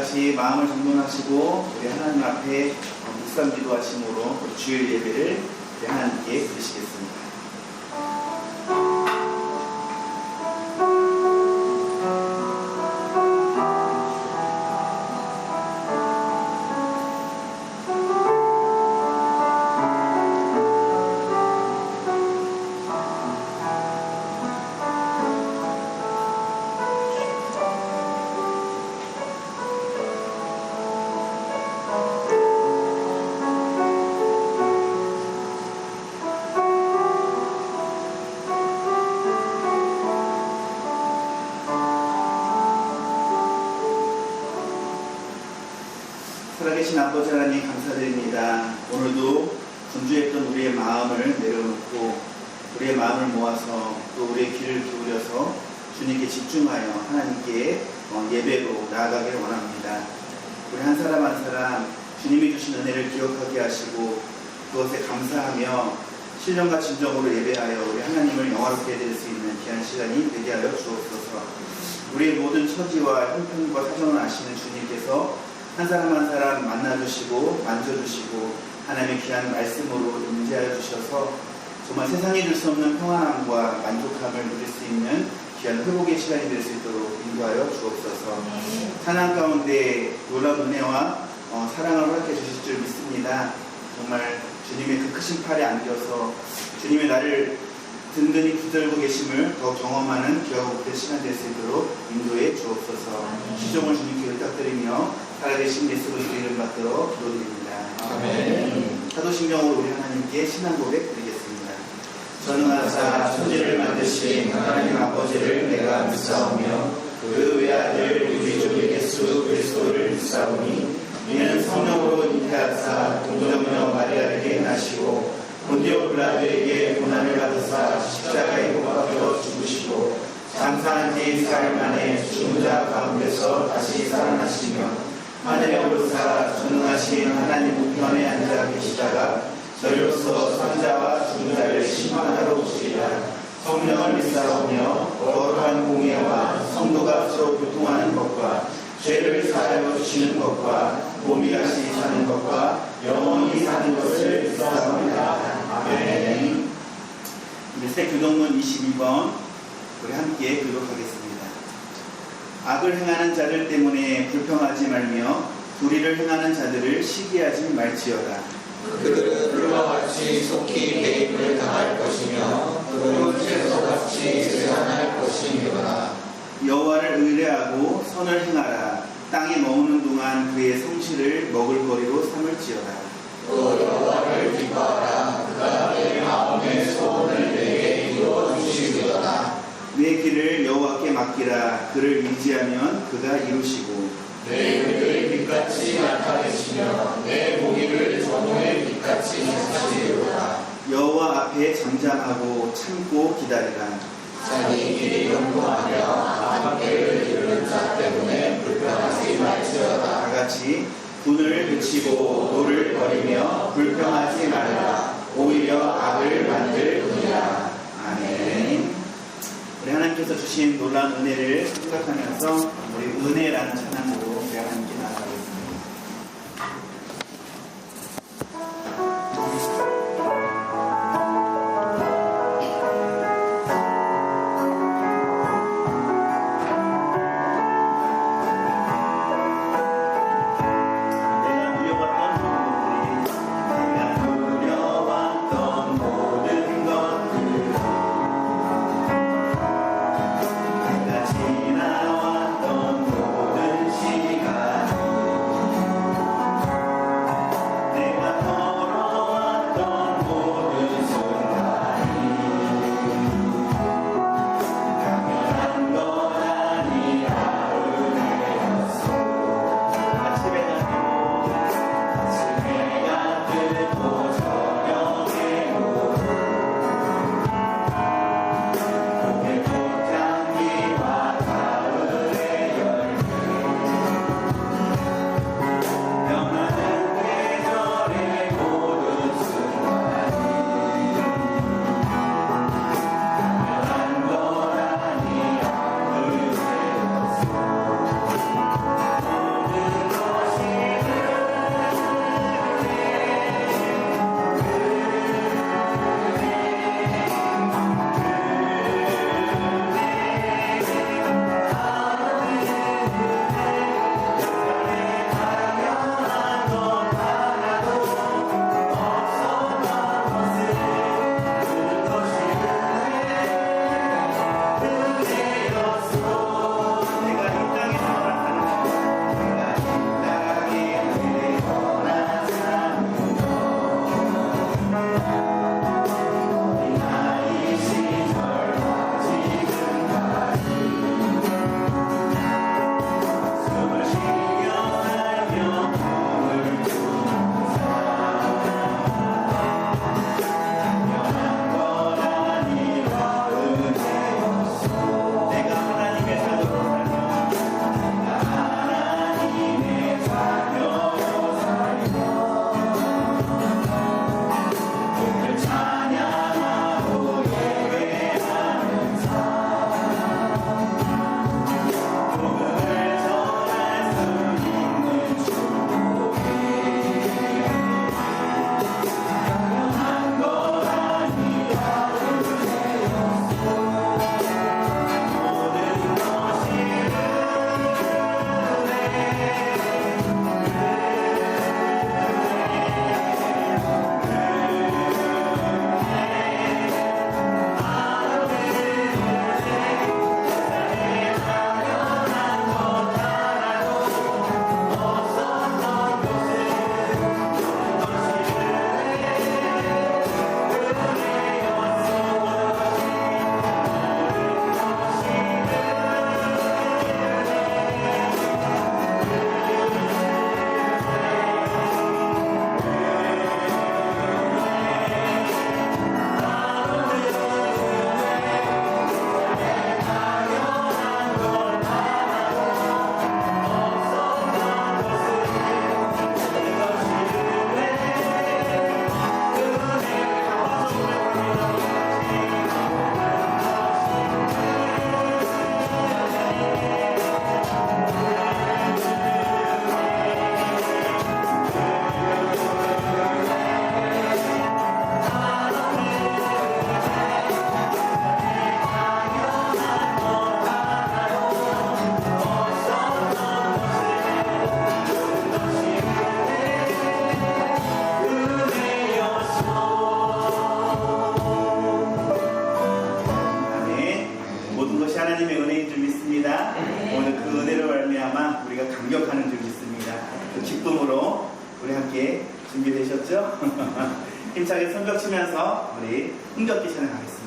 같이 마음을 정돈하시고 우리 하나님 앞에 묵상 기도하심으로 우리 주일 예배를 우리 하나님께 드리시겠습니다. 살아계신 아버지 하나님 감사드립니다. 오늘도 분주했던 우리의 마음을 내려놓고 우리의 마음을 모아서 또 우리의 귀를 기울여서 주님께 집중하여 하나님께 예배로 나아가기를 원합니다. 우리 한 사람 한 사람 주님이 주신 은혜를 기억하게 하시고 그것에 감사하며 신령과 진정으로 예배하여 우리 하나님을 영화롭게 해드릴 수 있는 귀한 시간이 되게 하여 주옵소서. 우리의 모든 처지와 형편과 사정을 아시는 주님께서 한 사람 한 사람 만나주시고 만져주시고 하나님의 귀한 말씀으로 임재하여 주셔서 정말 세상에 줄 수 없는 평안함과 만족함을 누릴 수 있는 귀한 회복의 시간이 될 수 있도록 인도하여 주옵소서. 찬양 가운데 놀라운 은혜와 사랑을 허락해 주실 줄 믿습니다. 정말 주님의 그 크신 팔에 안겨서 주님의 나를 든든히 붙들고 계심을 더 경험하는 귀하고 복된 시간 될 수 있도록 인도해 주옵소서. 시종을 주님께 부탁드리며 살아계신 예수 그리스도 이름 받들어 기도드립니다. 아멘. 사도신경으로 우리 하나님께 신앙 고백 드리겠습니다. 전능하사 천지를 만드신 하나님 아버지를 내가 믿사오며 그 외아들 우리 주 예수 그리스도를 믿사오니 이는 성령으로 잉태하사 동정녀 마리아에게 나시고 본디오 빌라도에게 고난을 받으사 십자가에 못 박혀 죽으시고 장사한 지 사흘 만에 죽은 자 가운데서 다시 살아나시며 하늘에 오르사 전능하신 하나님 우편에 앉아 계시다가 저리로서 선자와 죽은 자를 심판하러 오시리라. 성령을 믿사오며 거룩한 공예와 성도가 서로 교통하는 것과 죄를 사하여 주시는 것과 몸이 다시 사는 것과 영원히 사는 것을 믿사옵니다. 아멘. 새 교동문 22번 우리 함께 교독하겠습니다. 악을 행하는 자들 때문에 불평하지 말며 불의를 행하는 자들을 시기하지 말지어다. 그들은 불과 같이 속히 배임을 당할 것이며 그들은 채소 같이 세상할 것이니라. 여호와를 의뢰하고 선을 행하라. 땅에 머무는 동안 그의 성실을 먹을거리로 삼을지어다. 또 여호와를 기뻐하라. 그가 내 마음의 소원을 내게 이루어 주시리로다. 내 길을 여호와께 맡기라. 그를 의지하면 그가 이루시고 내 글을 빛같이 나타내시며 내 공의를 전후의 빛같이 하시리로다. 여호와 앞에 잠잠하고 참고 기다리라. 자기 길이 연구하며 함께를 이루는 자 때문에 불평하지 말지어다. 다같이 분을 그치고 노를 버리며 불평하지 말라. 오히려 악을 만들 뿐이라. 아멘. 우리 하나님께서 주신 놀라운 은혜를 생각하면서 우리 은혜라는 찬양으로 우리 하나님께 나아가겠습니다. 지나왔던 모든 하나님의 은혜인 줄 믿습니다. 오늘 그 은혜로 말미암아 우리가 감격하는 줄 믿습니다. 그 기쁨으로 우리 함께 준비되셨죠? 힘차게 손뼉 치면서 우리 흥겹게 찬양하겠습니다.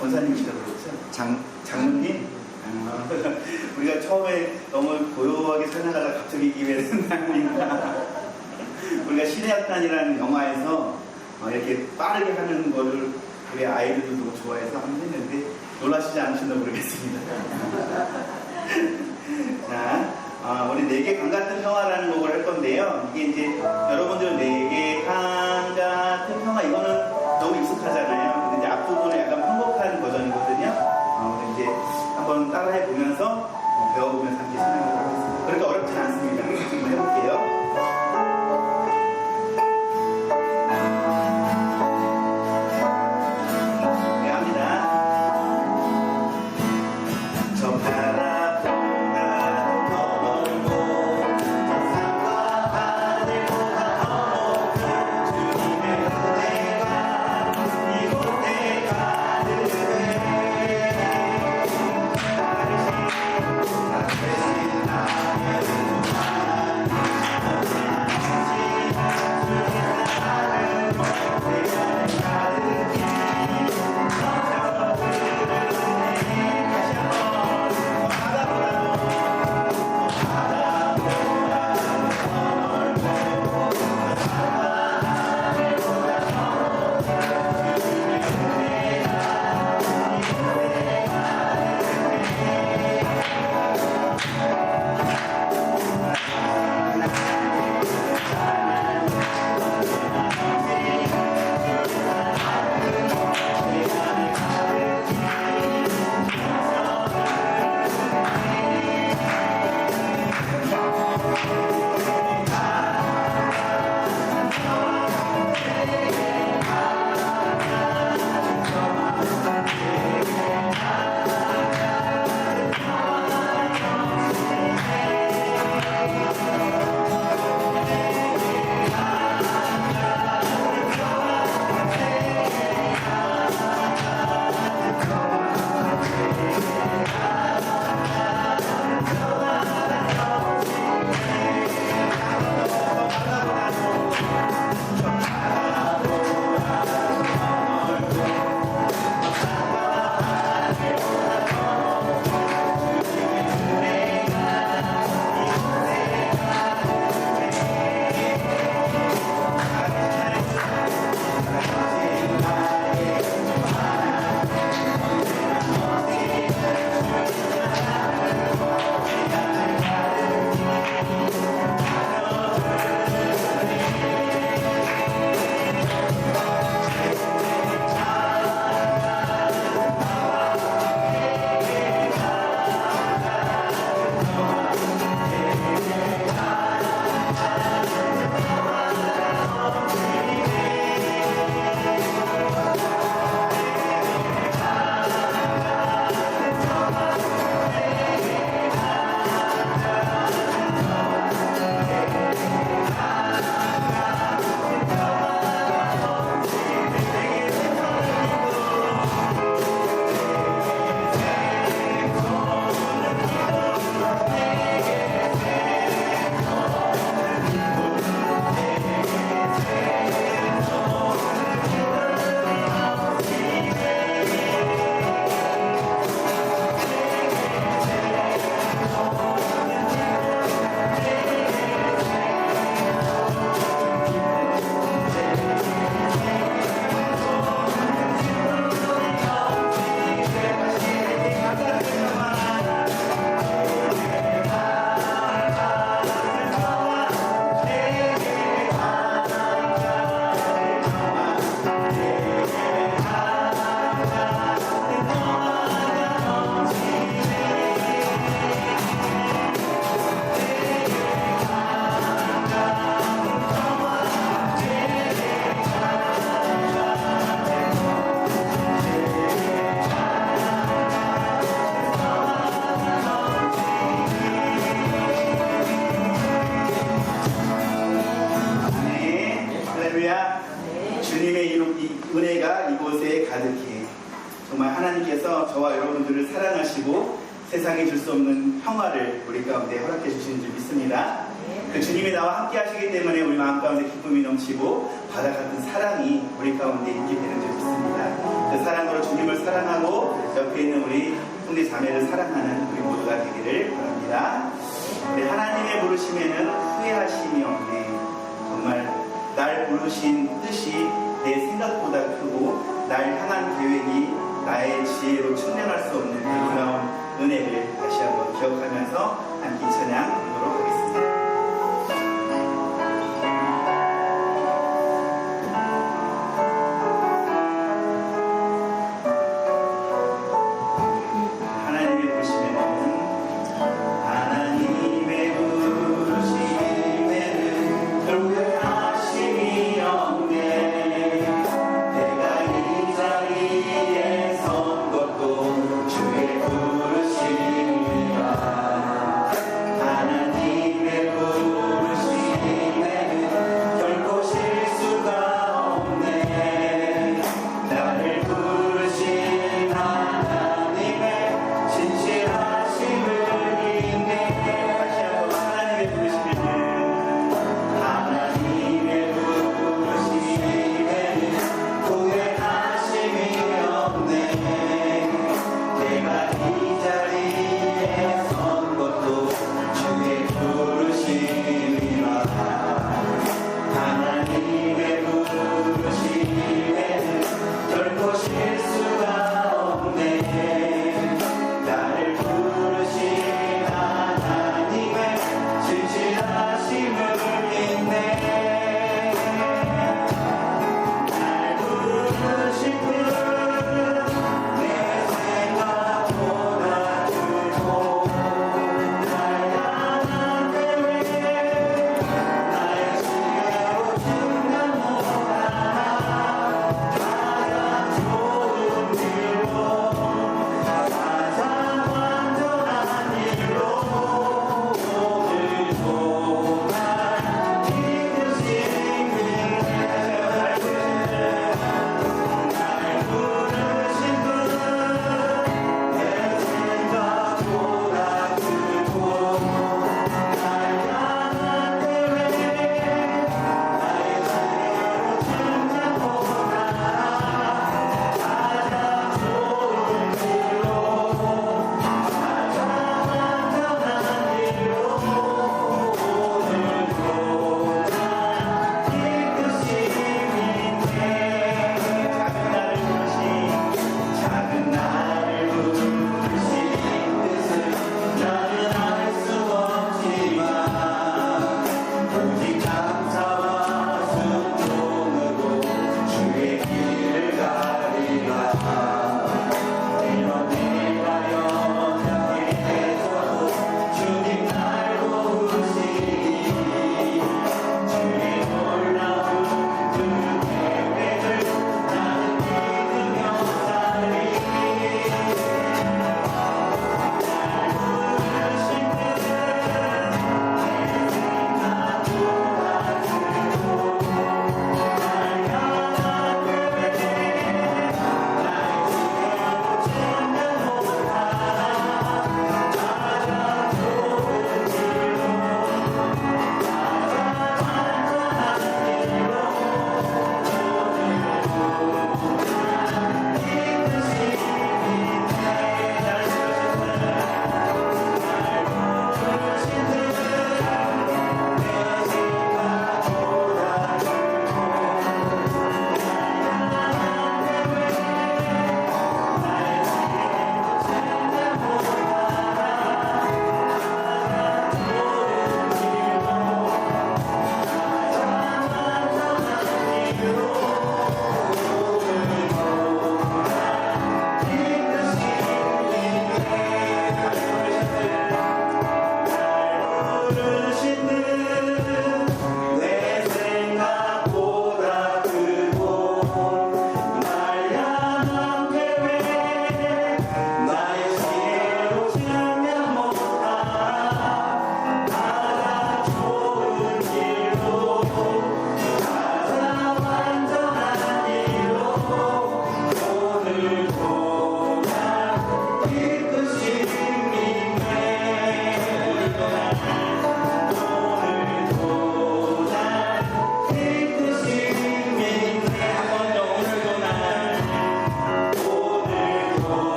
권사님이시라고 그랬죠? 장로님? 우리가 처음에 너무 고요하게 설명하다가 갑자기 입에 된다니까 우리가 신의학단이라는 영화에서 이렇게 빠르게 하는 거를 우리 아이들도 너무 좋아해서 한번 했는데 놀라시지 않으셨나 모르겠습니다. 자, 우리 내게 강 같은 평화라는 곡을 할 건데요. 이게 이제 여러분들 내게 강 같은 평화 이거는 너무 익숙하잖아요. 근데 이제 앞부분은 약간 편곡한 버전이거든요. 우리 이제 한번 따라해 보면서 배워보면서 함께 진행하도록 하겠습니다. 그러니까 어렵진 않습니다. 한번 해볼게요. 이곳 예, 정말 하나님께서 저와 여러분들을 사랑하시고 세상에 줄 수 없는 평화를 우리 가운데 허락해 주시는 줄 믿습니다. 그 주님이 나와 함께 하시기 때문에 우리 마음 가운데 기쁨이 넘치고 바다 같은 사랑이 우리 가운데 있게 되는 줄 믿습니다. 그 사랑으로 주님을 사랑하고 옆에 있는 우리 형제 자매를 사랑하는 우리 모두가 되기를 바랍니다. 우리 하나님의 부르심에는 후회하심이 없네. 정말 날 부르신 뜻이 내 생각보다 크고 날 향한 계획이 나의 지혜로 측량할 수 없는 놀라운 은혜를 다시 한번 기억하면서 함께 찬양 부르도록 하겠습니다. 하나님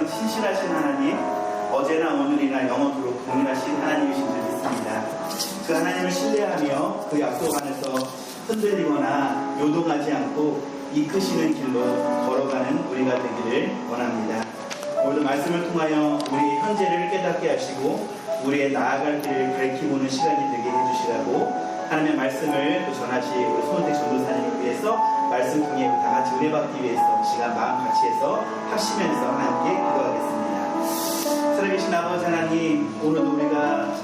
신실하신 하나님, 어제나 오늘이나 영원토록 동일하신 하나님이신 줄 믿습니다. 그 하나님을 신뢰하며 그 약속 안에서 흔들리거나 요동하지 않고 이끄시는 길로 걸어가는 우리가 되기를 원합니다. 오늘도 말씀을 통하여 우리의 현재를 깨닫게 하시고 우리의 나아갈 길을 밝히보는 시간이 되게 해주시라고 하나님의 말씀을 전하실 우리 손은택 전도사님을 위해서 말씀 통해 다 같이 은혜 받기 위해서 이 시간 마음 같이 해서 합심해서 함께 기도하겠습니다. 살아계신 아버지 하나님, 오늘도 우리가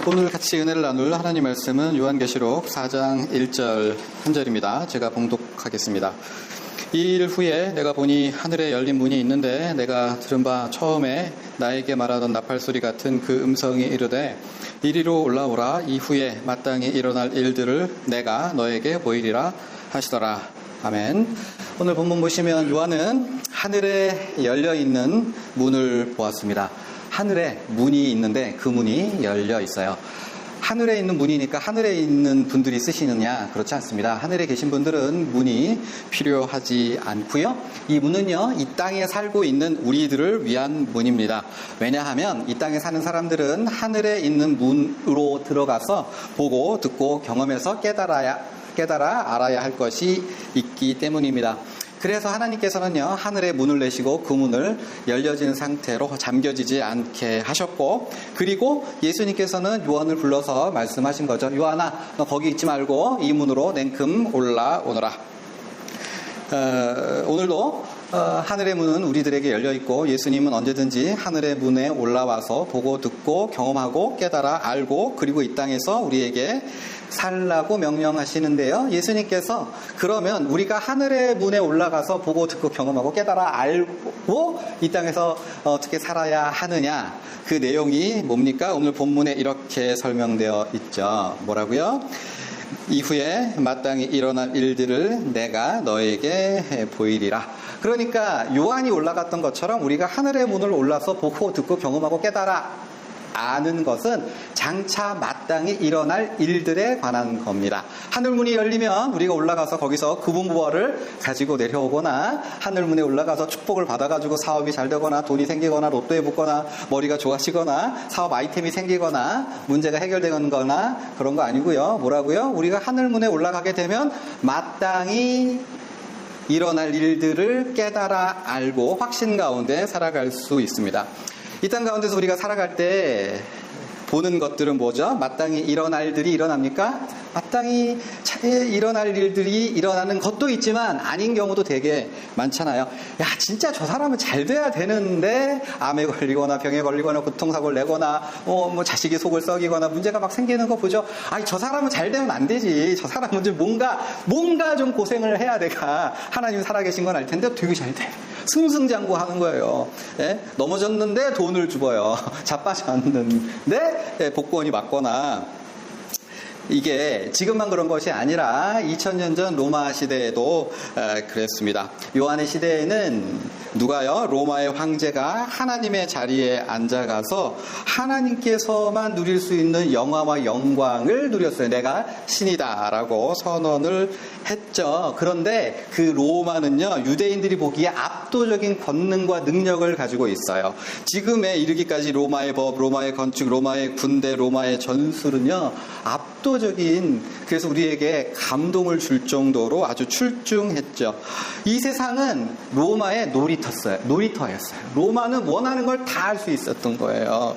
오늘 같이 은혜를 나눌 하나님 말씀은 요한계시록 4장 1절 한 절입니다. 제가 봉독하겠습니다. 이 일 후에 내가 보니 하늘에 열린 문이 있는데 내가 들은 바 처음에 나에게 말하던 나팔 소리 같은 그 음성이 이르되 이리로 올라오라. 이후에 마땅히 일어날 일들을 내가 너에게 보이리라 하시더라. 아멘. 오늘 본문 보시면 요한은 하늘에 열려있는 문을 보았습니다. 하늘에 문이 있는데 그 문이 열려 있어요. 하늘에 있는 문이니까 하늘에 있는 분들이 쓰시느냐? 그렇지 않습니다. 하늘에 계신 분들은 문이 필요하지 않고요. 이 문은요, 이 땅에 살고 있는 우리들을 위한 문입니다. 왜냐하면 이 땅에 사는 사람들은 하늘에 있는 문으로 들어가서 보고 듣고 경험해서 깨달아 알아야 할 것이 있기 때문입니다. 그래서 하나님께서는요, 하늘에 문을 내시고 그 문을 열려진 상태로 잠겨지지 않게 하셨고, 그리고 예수님께서는 요한을 불러서 말씀하신 거죠. 요한아, 너 거기 있지 말고 이 문으로 냉큼 올라오너라. 오늘도 하늘의 문은 우리들에게 열려있고 예수님은 언제든지 하늘의 문에 올라와서 보고 듣고 경험하고 깨달아 알고 그리고 이 땅에서 우리에게 살라고 명령하시는데요. 예수님께서 그러면 우리가 하늘의 문에 올라가서 보고 듣고 경험하고 깨달아 알고 이 땅에서 어떻게 살아야 하느냐, 그 내용이 뭡니까? 오늘 본문에 이렇게 설명되어 있죠. 뭐라고요? 이후에 마땅히 일어날 일들을 내가 너에게 보이리라. 그러니까 요한이 올라갔던 것처럼 우리가 하늘의 문을 올라서 보고 듣고 경험하고 깨달아 아는 것은 장차 마땅히 일어날 일들에 관한 겁니다. 하늘문이 열리면 우리가 올라가서 거기서 구분부어를 가지고 내려오거나 하늘문에 올라가서 축복을 받아가지고 사업이 잘 되거나 돈이 생기거나 로또에 붙거나 머리가 좋아지거나 사업 아이템이 생기거나 문제가 해결되거나 그런 거 아니고요. 뭐라고요? 우리가 하늘문에 올라가게 되면 마땅히 일어날 일들을 깨달아 알고 확신 가운데 살아갈 수 있습니다. 이 땅 가운데서 우리가 살아갈 때 보는 것들은 뭐죠? 마땅히 일어날 일들이 일어납니까? 마땅히 일어날 일들이 일어나는 것도 있지만 아닌 경우도 되게 많잖아요. 야, 진짜 저 사람은 잘 돼야 되는데 암에 걸리거나 병에 걸리거나 교통사고를 내거나 뭐 자식이 속을 썩이거나 문제가 막 생기는 거 보죠. 아니, 저 사람은 잘 되면 안 되지. 저 사람은 좀 뭔가 좀 고생을 해야 돼가 하나님 살아계신 건 알 텐데 되게 잘 돼. 승승장구하는 거예요. 예? 넘어졌는데 돈을 주어요. 자빠졌는데 복권이 맞거나. 이게 지금만 그런 것이 아니라 2000년 전 로마 시대에도 그랬습니다. 요한의 시대에는 누가요? 로마의 황제가 하나님의 자리에 앉아가서 하나님께서만 누릴 수 있는 영화와 영광을 누렸어요. 내가 신이다 라고 선언을 했죠. 그런데 그 로마는요, 유대인들이 보기에 압도적인 권능과 능력을 가지고 있어요. 지금에 이르기까지 로마의 법, 로마의 건축, 로마의 군대, 로마의 전술은요, 압도적인, 그래서 우리에게 감동을 줄 정도로 아주 출중했죠. 이 세상은 로마의 놀이터였어요. 로마는 원하는 걸 다 할 수 있었던 거예요.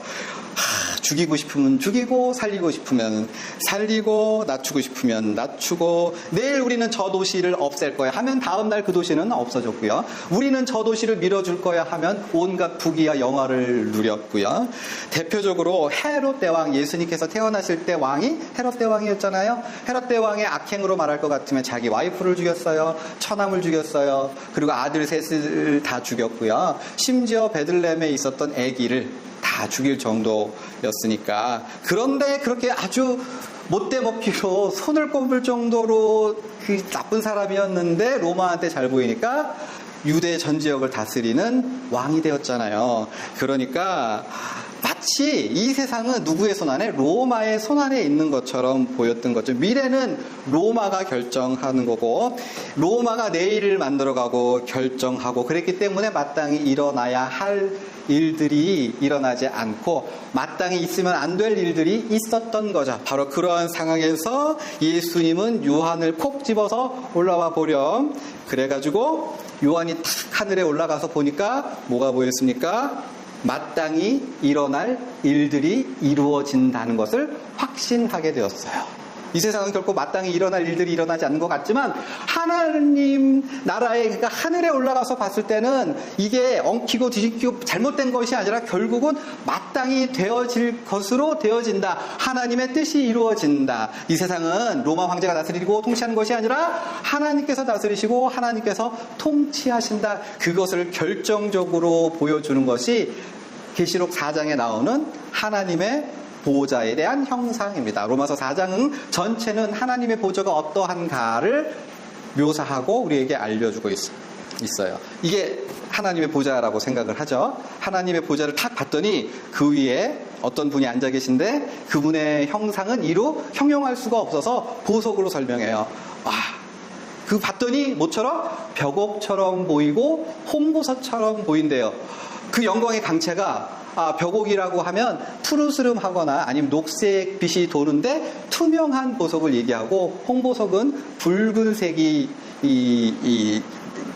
죽이고 싶으면 죽이고, 살리고 싶으면 살리고, 낮추고 싶으면 낮추고, 내일 우리는 저 도시를 없앨 거야 하면 다음날 그 도시는 없어졌고요. 우리는 저 도시를 밀어줄 거야 하면 온갖 부귀와 영화를 누렸고요. 대표적으로 헤롯 대왕, 예수님께서 태어나실 때 왕이 헤롯 대왕이었잖아요. 헤롯 대왕의 악행으로 말할 것 같으면 자기 와이프를 죽였어요. 처남을 죽였어요. 그리고 아들 셋을 다 죽였고요. 심지어 베들레헴에 있었던 아기를 다 죽일 정도였으니까. 그런데 그렇게 아주 못돼 먹기로 손을 꼽을 정도로 그 나쁜 사람이었는데 로마한테 잘 보이니까 유대 전 지역을 다스리는 왕이 되었잖아요. 그러니까 마치 이 세상은 누구의 손안에? 로마의 손안에 있는 것처럼 보였던 거죠. 미래는 로마가 결정하는 거고 로마가 내일을 만들어가고 결정하고 그랬기 때문에 마땅히 일어나야 할 일들이 일어나지 않고 마땅히 있으면 안 될 일들이 있었던 거죠. 바로 그러한 상황에서 예수님은 요한을 콕 집어서 올라와 보렴. 그래가지고 요한이 탁 하늘에 올라가서 보니까 뭐가 보였습니까? 마땅히 일어날 일들이 이루어진다는 것을 확신하게 되었어요. 이 세상은 결코 마땅히 일어날 일들이 일어나지 않는 것 같지만 하나님 나라에 그러니까 하늘에 올라가서 봤을 때는 이게 엉키고 뒤집히고 잘못된 것이 아니라 결국은 마땅히 되어질 것으로 되어진다. 하나님의 뜻이 이루어진다. 이 세상은 로마 황제가 다스리고 통치하는 것이 아니라 하나님께서 다스리시고 하나님께서 통치하신다. 그것을 결정적으로 보여주는 것이 계시록 4장에 나오는 하나님의 보좌에 대한 형상입니다. 로마서 4장은 전체는 하나님의 보좌가 어떠한가를 묘사하고 우리에게 알려주고 있어요. 이게 하나님의 보좌라고 생각을 하죠. 하나님의 보좌를 탁 봤더니 그 위에 어떤 분이 앉아 계신데 그분의 형상은 이루 형용할 수가 없어서 보석으로 설명해요. 그 봤더니 뭐처럼? 벽옥처럼 보이고 홍보석처럼 보인대요. 그 영광의 강체가 벽옥이라고 하면 푸르스름하거나 아니면 녹색 빛이 도는데 투명한 보석을 얘기하고 홍보석은 붉은색이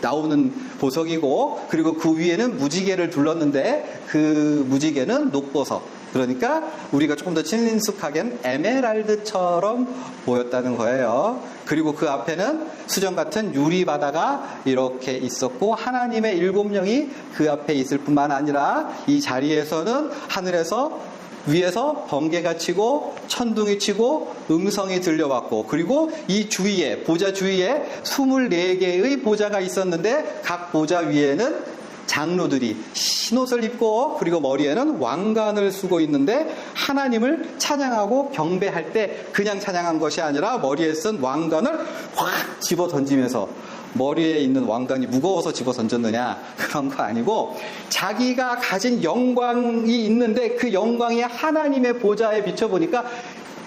나오는 보석이고 그리고 그 위에는 무지개를 둘렀는데 그 무지개는 녹보석. 그러니까 우리가 조금 더 친숙하게는 에메랄드처럼 보였다는 거예요. 그리고 그 앞에는 수정 같은 유리바다가 이렇게 있었고 하나님의 7명이 그 앞에 있을 뿐만 아니라 이 자리에서는 하늘에서 위에서 번개가 치고 천둥이 치고 음성이 들려왔고 그리고 이 주위에 보좌 주위에 24개의 보좌가 있었는데 각 보좌 위에는 장로들이 흰옷을 입고 그리고 머리에는 왕관을 쓰고 있는데 하나님을 찬양하고 경배할 때 그냥 찬양한 것이 아니라 머리에 쓴 왕관을 확 집어 던지면서 머리에 있는 왕관이 무거워서 집어 던졌느냐 그런 거 아니고 자기가 가진 영광이 있는데 그 영광이 하나님의 보좌에 비춰보니까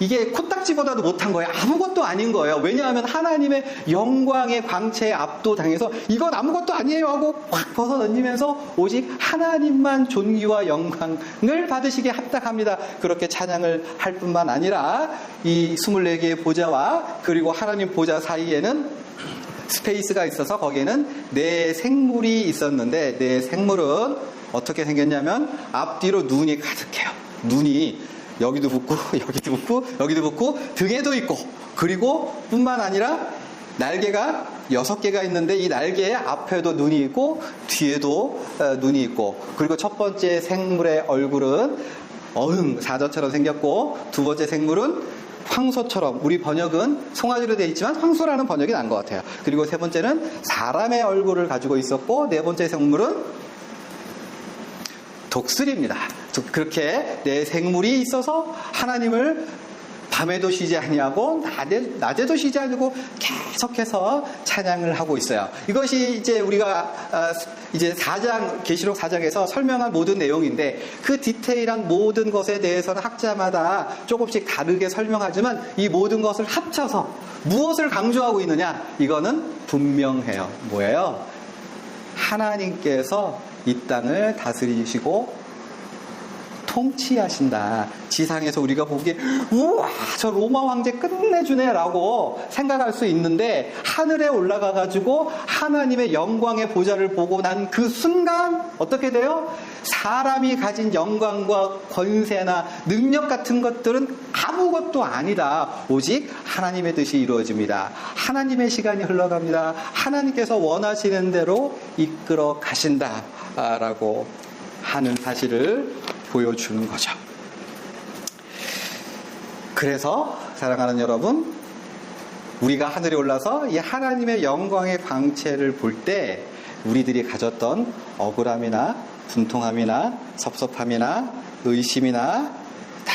이게 코딱지보다도 못한 거예요. 아무것도 아닌 거예요. 왜냐하면 하나님의 영광의 광채에 압도당해서 이건 아무것도 아니에요 하고 확 벗어 던지면서 오직 하나님만 존귀와 영광을 받으시기에 합당합니다. 그렇게 찬양을 할 뿐만 아니라 이 24개의 보좌와 그리고 하나님 보좌 사이에는 스페이스가 있어서 거기에는 네 생물이 있었는데 네 생물은 어떻게 생겼냐면 앞뒤로 눈이 가득해요. 눈이 여기도 붙고 여기도 붙고 여기도 붙고 등에도 있고 그리고 뿐만 아니라 날개가 6개가 있는데 이 날개에 앞에도 눈이 있고 뒤에도 눈이 있고 그리고 첫 번째 생물의 얼굴은 사자처럼 생겼고 두 번째 생물은 황소처럼 우리 번역은 송아지로 되어 있지만 황소라는 번역이 난 것 같아요. 그리고 세 번째는 사람의 얼굴을 가지고 있었고 네 번째 생물은 독수리입니다. 그렇게 네 생물이 있어서 하나님을 밤에도 쉬지 아니하고 낮에도 쉬지 않고 계속해서 찬양을 하고 있어요. 이것이 이제 우리가 이제 4장 계시록 4장에서 설명한 모든 내용인데 그 디테일한 모든 것에 대해서는 학자마다 조금씩 다르게 설명하지만 이 모든 것을 합쳐서 무엇을 강조하고 있느냐? 이거는 분명해요. 뭐예요? 하나님께서 이 땅을 다스리시고 통치하신다. 지상에서 우리가 보기에 우와 저 로마 황제 끝내주네 라고 생각할 수 있는데 하늘에 올라가 가지고 하나님의 영광의 보좌를 보고 난 그 순간 어떻게 돼요? 사람이 가진 영광과 권세나 능력 같은 것들은 아무것도 아니다. 오직 하나님의 뜻이 이루어집니다. 하나님의 시간이 흘러갑니다. 하나님께서 원하시는 대로 이끌어 가신다 라고 하는 사실을 보여주는 거죠. 그래서 사랑하는 여러분, 우리가 하늘에 올라서 이 하나님의 영광의 광채를 볼 때 우리들이 가졌던 억울함이나 분통함이나 섭섭함이나 의심이나 다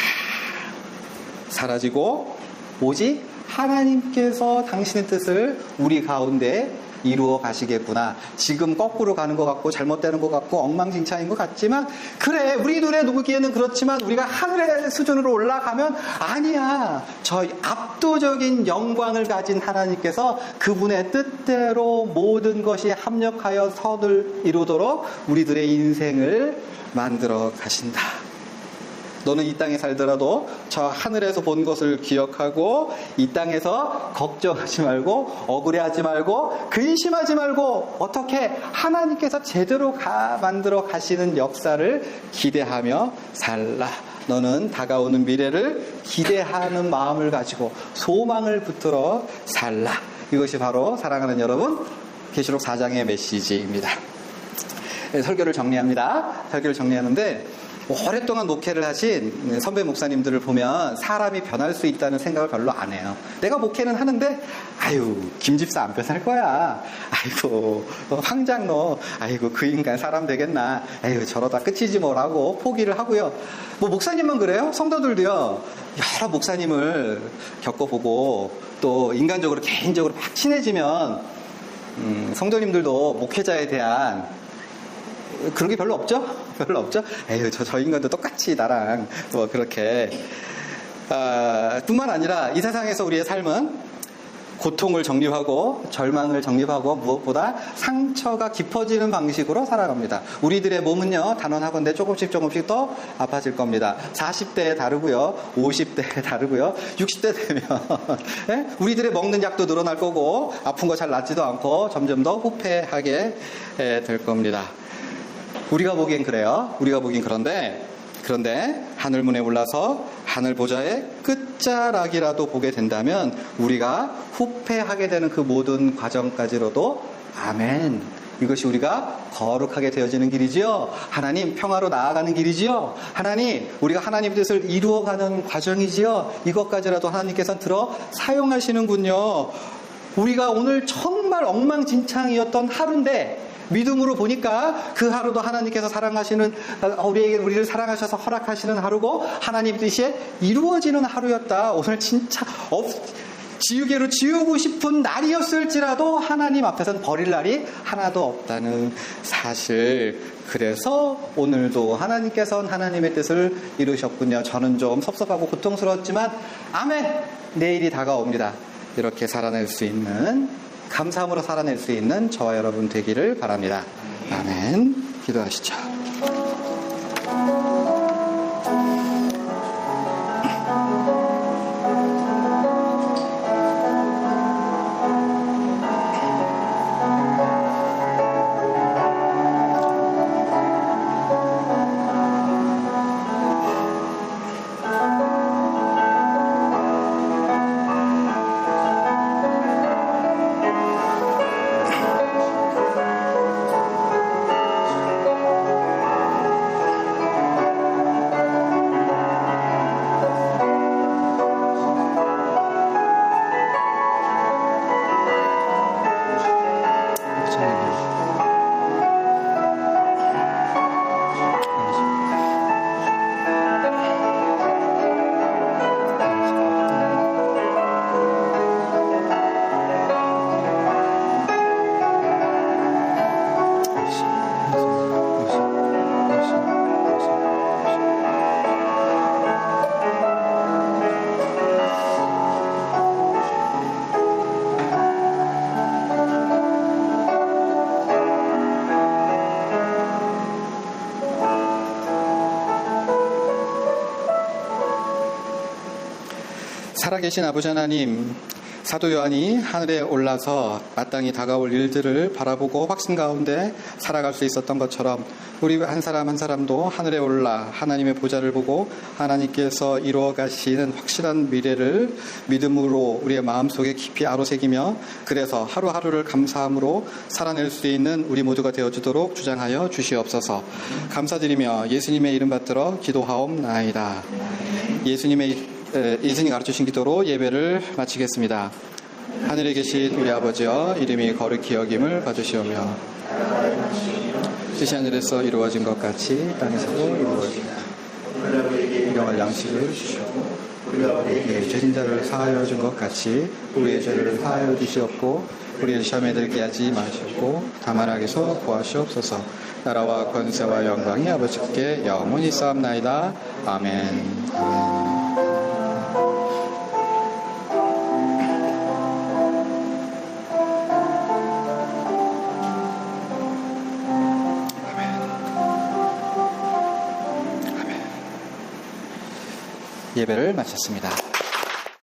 사라지고 오직 하나님께서 당신의 뜻을 우리 가운데 이루어 가시겠구나. 지금 거꾸로 가는 것 같고 잘못되는 것 같고 엉망진창인 것 같지만 그래 우리 눈에 보기에는 그렇지만 우리가 하늘의 수준으로 올라가면 아니야. 저 압도적인 영광을 가진 하나님께서 그분의 뜻대로 모든 것이 합력하여 선을 이루도록 우리들의 인생을 만들어 가신다. 너는 이 땅에 살더라도 저 하늘에서 본 것을 기억하고 이 땅에서 걱정하지 말고 억울해하지 말고 근심하지 말고 어떻게 하나님께서 제대로 만들어 가시는 역사를 기대하며 살라. 너는 다가오는 미래를 기대하는 마음을 가지고 소망을 붙들어 살라. 이것이 바로 사랑하는 여러분 계시록 4장의 메시지입니다. 설교를 정리합니다. 설교를 정리하는데 오랫동안 목회를 하신 선배 목사님들을 보면 사람이 변할 수 있다는 생각을 별로 안 해요. 내가 목회는 하는데 아유 김 집사 안 변할 거야. 아이고 황장로 아이고 그 인간 사람 되겠나. 아유 저러다 끝이지 뭐라고 포기를 하고요. 뭐 목사님만 그래요? 성도들도요. 여러 목사님을 겪어보고 또 인간적으로 개인적으로 막 친해지면 성도님들도 목회자에 대한 그런 게 별로 없죠? 별로 없죠? 에휴, 저 인간도 똑같이 나랑 뭐 그렇게. 뿐만 아니라 이 세상에서 우리의 삶은 고통을 정립하고 절망을 정립하고 무엇보다 상처가 깊어지는 방식으로 살아갑니다. 우리들의 몸은요, 단언하건대 조금씩 더 아파질 겁니다. 40대에 다르고요, 50대에 다르고요, 60대 되면 예? 우리들의 먹는 약도 늘어날 거고 아픈 거 잘 낫지도 않고 점점 더 후퇴하게 될 겁니다. 우리가 보기엔 그래요. 우리가 보기엔 그런데 하늘문에 올라서 하늘 보좌의 끝자락이라도 보게 된다면 우리가 후패하게 되는 그 모든 과정까지로도 아멘. 이것이 우리가 거룩하게 되어지는 길이지요. 하나님 평화로 나아가는 길이지요. 하나님 우리가 하나님 뜻을 이루어가는 과정이지요. 이것까지라도 하나님께서는 들어 사용하시는군요. 우리가 오늘 정말 엉망진창이었던 하루인데 믿음으로 보니까 그 하루도 하나님께서 사랑하시는 우리를 사랑하셔서 허락하시는 하루고 하나님 뜻이 이루어지는 하루였다. 오늘 진짜 지우개로 지우고 싶은 날이었을지라도 하나님 앞에서는 버릴 날이 하나도 없다는 사실. 그래서 오늘도 하나님께서는 하나님의 뜻을 이루셨군요. 저는 좀 섭섭하고 고통스러웠지만 아멘. 내일이 다가옵니다. 이렇게 살아낼 수 있는 감사함으로 살아낼 수 있는 저와 여러분 되기를 바랍니다. 아멘. 기도하시죠. 살아계신 아버지 하나님, 사도 요한이 하늘에 올라서 마땅히 다가올 일들을 바라보고 확신 가운데 살아갈 수 있었던 것처럼 우리 한 사람 한 사람도 하늘에 올라 하나님의 보좌를 보고 하나님께서 이루어 가시는 확실한 미래를 믿음으로 우리의 마음속에 깊이 아로새기며 그래서 하루하루를 감사함으로 살아낼 수 있는 우리 모두가 되어주도록 주장하여 주시옵소서. 감사드리며 예수님의 이름 받들어 기도하옵나이다. 예수님이 가르치신 기도로 예배를 마치겠습니다. 하늘에 계신 우리 아버지여, 이름이 거룩히 여김을 봐주시오며 뜻이 하늘에서 이루어진 것 같이 땅에서도 이루어지며 일용할 양식을 주시옵고 우리와 우리에게 죄진 자를 사하여 준 것 같이 우리의 죄를 사하여 주시옵고 우리의 시험에 들게 하지 마시옵고 다만 악에서 구하시옵소서. 나라와 권세와 영광이 아버지께 영원히 쌓옵나이다. 아멘. 예배를 마쳤습니다.